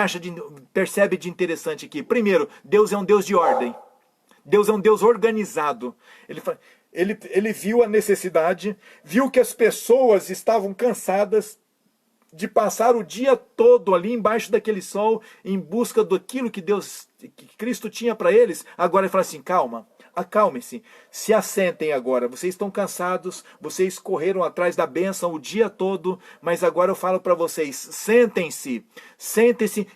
percebe de interessante aqui? Primeiro, Deus é um Deus de ordem. Deus é um Deus organizado. Ele viu a necessidade, viu que as pessoas estavam cansadas de passar o dia todo ali embaixo daquele sol em busca daquilo que Cristo tinha para eles. Agora ele fala assim, calma, acalmem-se, se assentem agora. Vocês estão cansados, vocês correram atrás da bênção o dia todo, mas agora eu falo para vocês, sentem-se,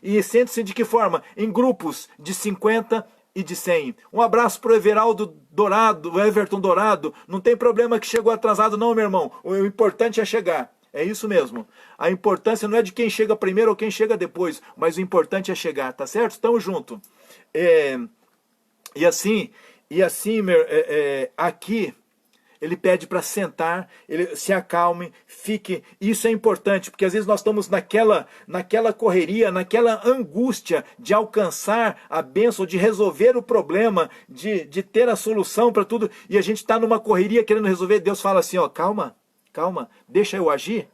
e sentem-se de que forma? Em grupos de 50 e de 100. Um abraço para o Everton Dourado. Não tem problema que chegou atrasado não, meu irmão. O importante é chegar. É isso mesmo. A importância não é de quem chega primeiro ou quem chega depois, mas o importante é chegar, tá certo? Estamos juntos. E assim, aqui ele pede para sentar, ele se acalme, fique. Isso é importante, porque às vezes nós estamos naquela correria, naquela angústia de alcançar a bênção, de resolver o problema, de ter a solução para tudo, e a gente está numa correria querendo resolver. Deus fala assim, ó, calma, deixa eu agir.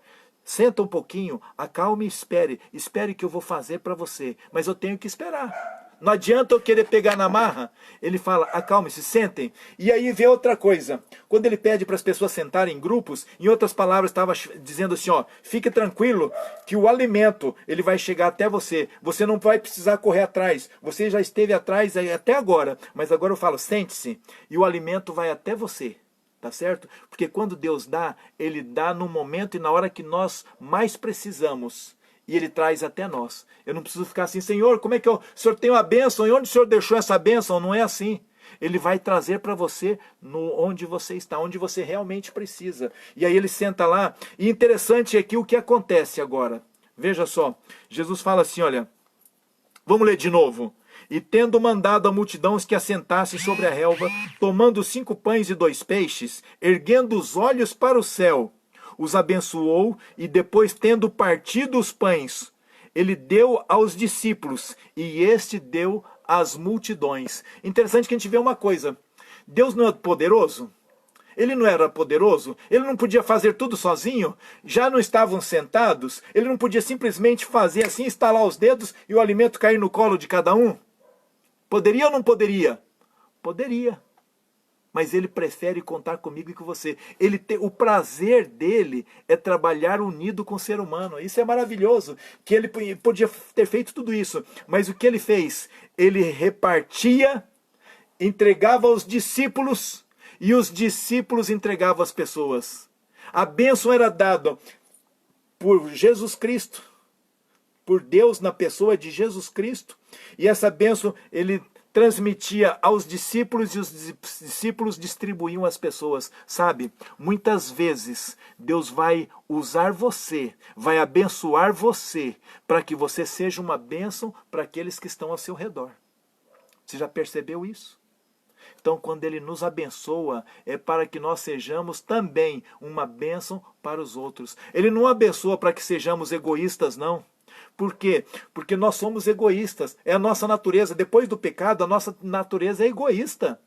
Senta um pouquinho, acalme e espere que eu vou fazer para você, mas eu tenho que esperar. Não adianta eu querer pegar na marra. Ele fala, acalme-se, sentem. E aí vê outra coisa. Quando ele pede para as pessoas sentarem em grupos, em outras palavras estava dizendo assim, ó, fique tranquilo que o alimento ele vai chegar até você. Você não vai precisar correr atrás. Você já esteve atrás até agora, mas agora eu falo, sente-se e o alimento vai até você. Tá certo? Porque quando Deus dá, ele dá no momento e na hora que nós mais precisamos. E ele traz até nós. Eu não preciso ficar assim, Senhor, como é que o Senhor tem uma bênção? E onde o Senhor deixou essa bênção? Não é assim. Ele vai trazer para você onde você está, onde você realmente precisa. E aí ele senta lá. E interessante é que o que acontece agora. Veja só. Jesus fala assim, olha. Vamos ler de novo. E tendo mandado a multidão que assentasse sobre a relva, tomando 5 pães e 2 peixes, erguendo os olhos para o céu, os abençoou e depois, tendo partido os pães, ele deu aos discípulos e este deu às multidões. Interessante que a gente vê uma coisa. Deus não é poderoso? Ele não era poderoso? Ele não podia fazer tudo sozinho? Já não estavam sentados? Ele não podia simplesmente fazer assim, estalar os dedos e o alimento cair no colo de cada um? Poderia ou não poderia? Poderia. Mas ele prefere contar comigo e com você. O prazer dele é trabalhar unido com o ser humano. Isso é maravilhoso. Que ele podia ter feito tudo isso. Mas o que ele fez? Ele repartia, entregava aos discípulos e os discípulos entregavam às pessoas. A bênção era dada por Jesus Cristo, por Deus na pessoa de Jesus Cristo. E essa bênção ele transmitia aos discípulos e os discípulos distribuíam às pessoas. Sabe, muitas vezes Deus vai usar você, vai abençoar você, para que você seja uma bênção para aqueles que estão ao seu redor. Você já percebeu isso? Então, quando Ele nos abençoa, é para que nós sejamos também uma bênção para os outros. Ele não abençoa para que sejamos egoístas, não. Por quê? Porque nós somos egoístas. É a nossa natureza. Depois do pecado, a nossa natureza é egoísta.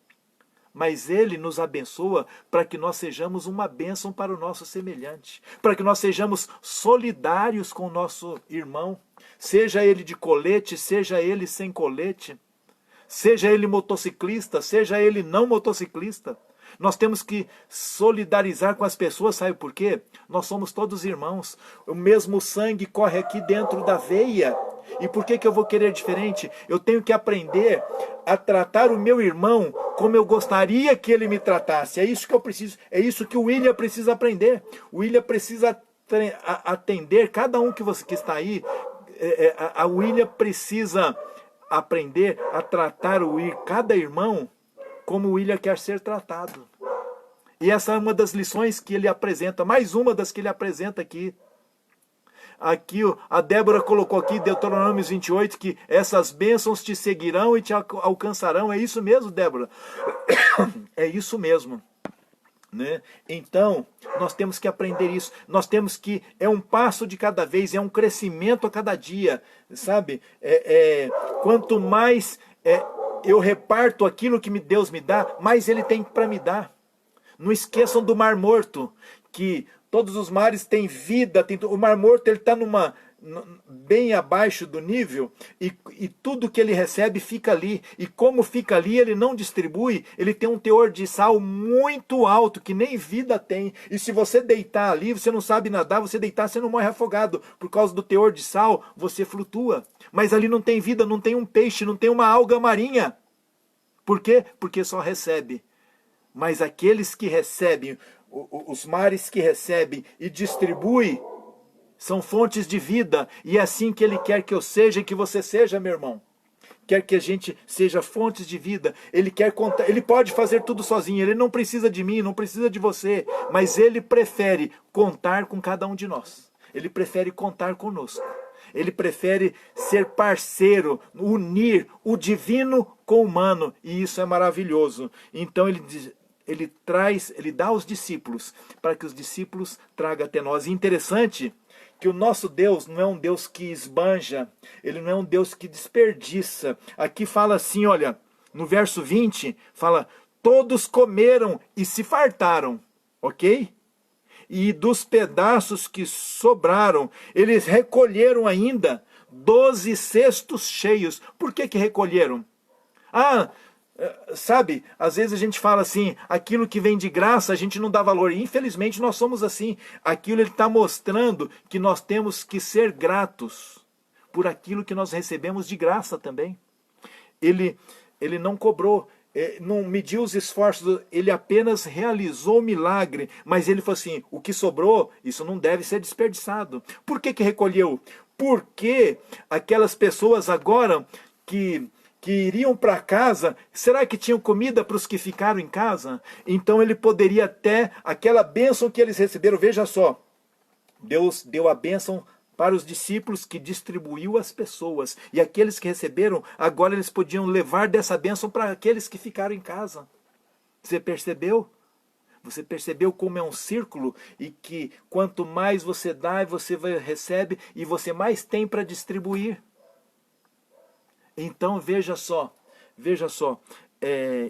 Mas Ele nos abençoa para que nós sejamos uma bênção para o nosso semelhante. Para que nós sejamos solidários com o nosso irmão. Seja ele de colete, seja ele sem colete. Seja ele motociclista, seja ele não motociclista. Nós temos que solidarizar com as pessoas, sabe por quê? Nós somos todos irmãos. O mesmo sangue corre aqui dentro da veia. E por que eu vou querer diferente? Eu tenho que aprender a tratar o meu irmão como eu gostaria que ele me tratasse. É isso que eu preciso, é isso que o William precisa aprender. O William precisa atender cada um que está aí. A William precisa aprender a tratar cada irmão como o William quer ser tratado. E essa é uma das lições que ele apresenta, mais uma das que ele apresenta aqui. Aqui a Débora colocou aqui, Deuteronômio 28, que essas bênçãos te seguirão e te alcançarão. É isso mesmo, Débora? É isso mesmo. Né? Então, nós temos que aprender isso. Nós temos que, é um passo de cada vez, é um crescimento a cada dia, sabe? Quanto mais eu reparto aquilo que Deus me dá, mais Ele tem para me dar. Não esqueçam do Mar Morto, que todos os mares têm vida. O Mar Morto ele está bem abaixo do nível e tudo que ele recebe fica ali. E como fica ali, ele não distribui, ele tem um teor de sal muito alto, que nem vida tem. E se você deitar ali, você não sabe nadar, você deitar, você não morre afogado. Por causa do teor de sal, você flutua. Mas ali não tem vida, não tem um peixe, não tem uma alga marinha. Por quê? Porque só recebe. Mas aqueles que recebem, os mares que recebem e distribuem, são fontes de vida, e é assim que Ele quer que eu seja e que você seja, meu irmão. Quer que a gente seja fontes de vida. Ele quer contar, Ele pode fazer tudo sozinho, Ele não precisa de mim, não precisa de você, mas Ele prefere contar com cada um de nós. Ele prefere contar conosco. Ele prefere ser parceiro, unir o divino com o humano, e isso é maravilhoso. Então ele dá aos discípulos, para que os discípulos tragam até nós. E interessante que o nosso Deus não é um Deus que esbanja, Ele não é um Deus que desperdiça. Aqui fala assim, olha, no verso 20, fala, todos comeram e se fartaram, ok? E dos pedaços que sobraram, eles recolheram ainda 12 cestos cheios. Por que recolheram? Sabe, às vezes a gente fala assim, aquilo que vem de graça a gente não dá valor. E infelizmente nós somos assim. Aquilo ele está mostrando que nós temos que ser gratos por aquilo que nós recebemos de graça também. Ele não cobrou, não mediu os esforços, ele apenas realizou o milagre. Mas ele falou assim, o que sobrou, isso não deve ser desperdiçado. Por que recolheu? Porque aquelas pessoas agora que iriam para casa, será que tinham comida para os que ficaram em casa? Então ele poderia até, aquela bênção que eles receberam, veja só, Deus deu a bênção para os discípulos que distribuiu às pessoas, e aqueles que receberam, agora eles podiam levar dessa bênção para aqueles que ficaram em casa. Você percebeu? Você percebeu como é um círculo, e que quanto mais você dá, você recebe, e você mais tem para distribuir. Então veja só,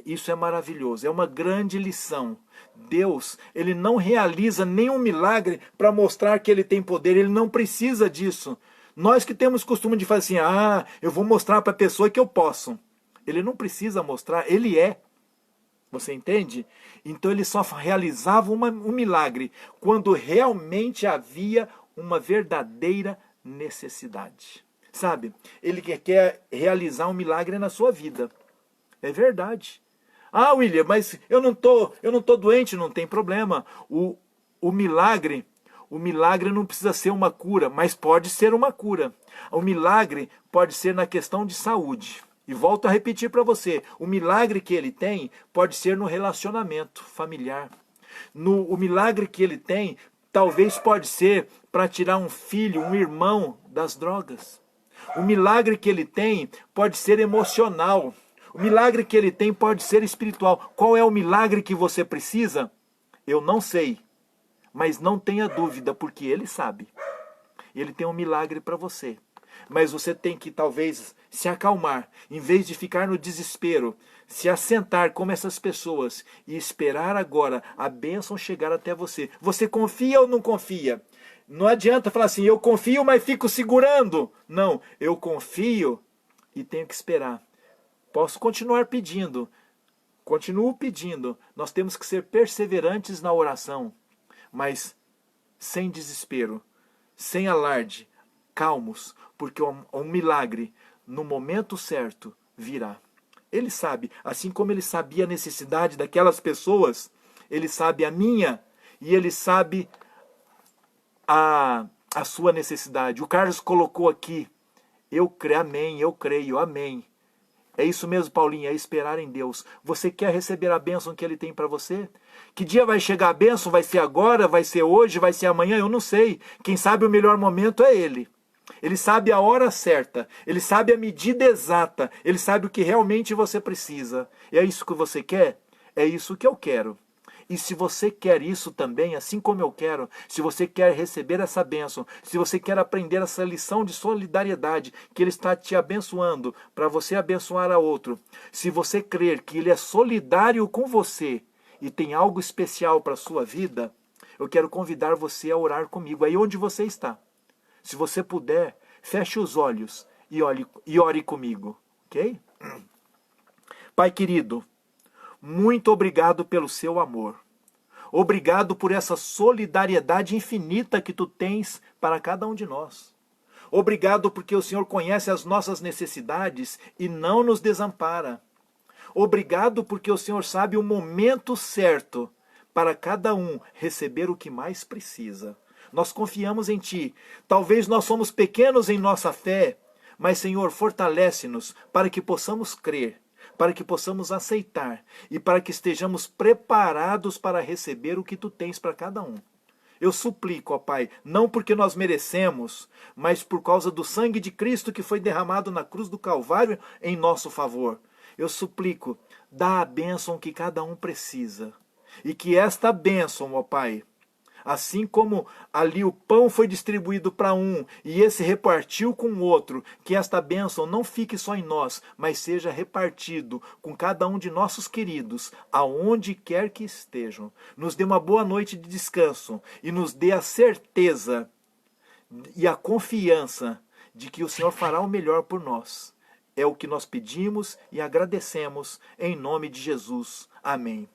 isso é maravilhoso, é uma grande lição. Deus, Ele não realiza nenhum milagre para mostrar que Ele tem poder, Ele não precisa disso. Nós que temos costume de fazer assim, eu vou mostrar para a pessoa que eu posso. Ele não precisa mostrar, Ele é. Você entende? Então Ele só realizava um milagre quando realmente havia uma verdadeira necessidade. Sabe, Ele quer realizar um milagre na sua vida. É verdade. William, mas eu não tô doente, não tem problema. O milagre não precisa ser uma cura, mas pode ser uma cura. O milagre pode ser na questão de saúde. E volto a repetir para você, o milagre que ele tem pode ser no relacionamento familiar. O milagre que ele tem, talvez pode ser para tirar um filho, um irmão das drogas. O milagre que ele tem pode ser emocional. O milagre que ele tem pode ser espiritual. Qual é o milagre que você precisa? Eu não sei, mas não tenha dúvida, porque ele sabe. Ele tem um milagre para você. Mas você tem que talvez se acalmar, em vez de ficar no desespero, se assentar como essas pessoas e esperar agora a bênção chegar até você. Você confia ou não confia? Não adianta falar assim, eu confio, mas fico segurando. Não, eu confio e tenho que esperar. Posso continuar pedindo, continuo pedindo. Nós temos que ser perseverantes na oração, mas sem desespero, sem alarde, calmos, porque um milagre, no momento certo, virá. Ele sabe, assim como ele sabia a necessidade daquelas pessoas, ele sabe a minha e ele sabe a sua necessidade. O Carlos colocou aqui, eu creio, amém, eu creio, amém. É isso mesmo, Paulinho, é esperar em Deus. Você quer receber a bênção que Ele tem para você? Que dia vai chegar a bênção? Vai ser agora? Vai ser hoje? Vai ser amanhã? Eu não sei. Quem sabe o melhor momento é Ele. Ele sabe a hora certa. Ele sabe a medida exata. Ele sabe o que realmente você precisa. E é isso que você quer? É isso que eu quero. E se você quer isso também, assim como eu quero, se você quer receber essa bênção, se você quer aprender essa lição de solidariedade, que Ele está te abençoando, para você abençoar a outro, se você crer que Ele é solidário com você e tem algo especial para a sua vida, eu quero convidar você a orar comigo, aí onde você está. Se você puder, feche os olhos e ore comigo, ok? Pai querido, muito obrigado pelo seu amor. Obrigado por essa solidariedade infinita que tu tens para cada um de nós. Obrigado porque o Senhor conhece as nossas necessidades e não nos desampara. Obrigado porque o Senhor sabe o momento certo para cada um receber o que mais precisa. Nós confiamos em Ti. Talvez nós somos pequenos em nossa fé, mas, Senhor, fortalece-nos para que possamos crer, para que possamos aceitar e para que estejamos preparados para receber o que Tu tens para cada um. Eu suplico, ó Pai, não porque nós merecemos, mas por causa do sangue de Cristo que foi derramado na cruz do Calvário em nosso favor. Eu suplico, dá a bênção que cada um precisa. E que esta bênção, ó Pai, assim como ali o pão foi distribuído para um e esse repartiu com o outro, que esta bênção não fique só em nós, mas seja repartido com cada um de nossos queridos, aonde quer que estejam. Nos dê uma boa noite de descanso e nos dê a certeza e a confiança de que o Senhor fará o melhor por nós. É o que nós pedimos e agradecemos em nome de Jesus. Amém.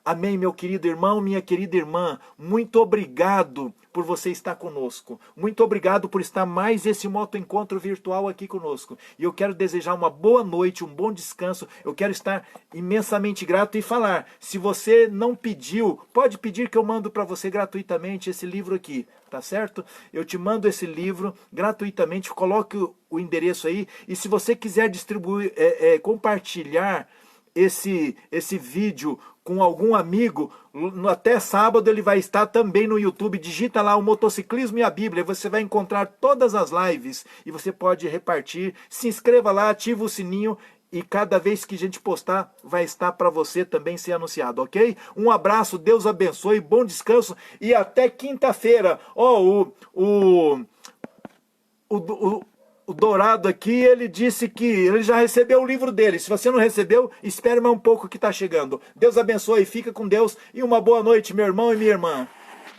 Amém, meu querido irmão, minha querida irmã. Muito obrigado por você estar conosco. Muito obrigado por estar mais esse moto encontro virtual aqui conosco. E eu quero desejar uma boa noite, um bom descanso. Eu quero estar imensamente grato e falar. Se você não pediu, pode pedir que eu mando para você gratuitamente esse livro aqui. Tá certo? Eu te mando esse livro gratuitamente. Coloque o endereço aí. E se você quiser distribuir, compartilhar esse vídeo com algum amigo, até sábado ele vai estar também no YouTube. Digita lá o Motociclismo e a Bíblia, você vai encontrar todas as lives e você pode repartir. Se inscreva lá, ativa o sininho e cada vez que a gente postar vai estar para você também ser anunciado, ok? Um abraço, Deus abençoe, bom descanso e até quinta-feira. O Dourado aqui, ele disse que ele já recebeu o livro dele. Se você não recebeu, espere mais um pouco que está chegando. Deus abençoe, fica com Deus e uma boa noite, meu irmão e minha irmã.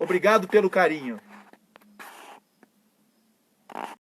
Obrigado pelo carinho.